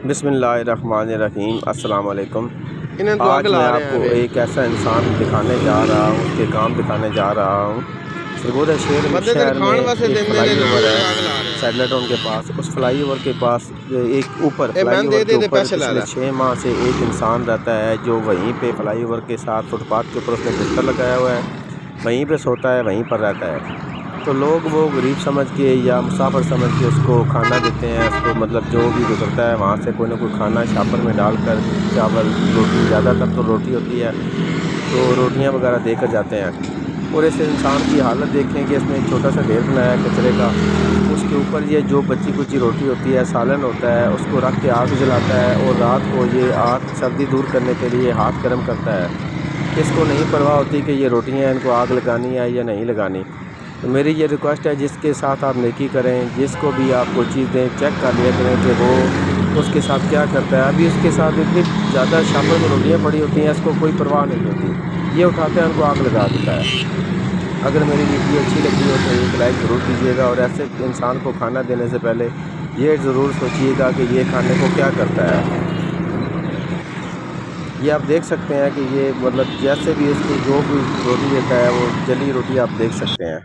بسم اللہ الرحمن الرحیم۔ السلام علیکم۔ آج میں آپ کو ایک ایسا انسان دکھانے جا رہا ہوں، اس کے کام دکھانے جا رہا ہوں۔ سرگودا شہر میں ایک فلائی اوور ہے سیٹلائٹ ٹاؤن کے پاس۔ اس فلائی اوور کے پاس ایک اوپر فلائی اوور کے اوپر پچھلے 6 ماہ سے ایک انسان رہتا ہے جو وہیں پہ فلائی اوور کے ساتھ فٹ پاتھ کے اوپر اس نے بستر لگایا ہوا ہے، وہیں پہ سوتا ہے، وہیں پر رہتا ہے۔ تو لوگ وہ غریب سمجھ کے یا مسافر سمجھ کے اس کو کھانا دیتے ہیں، اس کو مطلب جو بھی گزرتا ہے وہاں سے کوئی نہ کوئی کھانا شاپر میں ڈال کر، چاول روٹی، زیادہ تر تو روٹی ہوتی ہے، تو روٹیاں وغیرہ دے کر جاتے ہیں۔ اور اس انسان کی حالت دیکھیں کہ اس نے ایک چھوٹا سا ڈھیر بنایا ہے کچرے کا، اس کے اوپر یہ جو بچی کچی روٹی ہوتی ہے، سالن ہوتا ہے، اس کو رکھ کے آگ جلاتا ہے، اور رات کو یہ آگ سردی دور کرنے کے لیے ہاتھ گرم کرتا ہے۔ اس کو نہیں پرواہ ہوتی کہ یہ روٹیاں ان کو آگ لگانی ہے یا نہیں لگانی۔ تو میری یہ ریکویسٹ ہے، جس کے ساتھ آپ نیکی کریں، جس کو بھی آپ کوئی چیز دیں، چیک کر لیا کریں کہ وہ اس کے ساتھ کیا کرتا ہے۔ ابھی اس کے ساتھ اتنی زیادہ شاپر میں روٹیاں پڑی ہوتی ہیں، اس کو کوئی پرواہ نہیں ہوتی، یہ اٹھاتے ہیں ان کو آگ لگا دیتا ہے۔ اگر میری ویڈیو اچھی لگی ہو تو ایک لائک ضرور کیجیے گا، اور ایسے انسان کو کھانا دینے سے پہلے یہ ضرور سوچیے گا کہ یہ کھانے کو کیا کرتا ہے۔ یہ آپ دیکھ سکتے ہیں کہ یہ مطلب جیسے بھی اس کو جو بھی روٹی دیتا ہے وہ جلی روٹی آپ دیکھ سکتے ہیں۔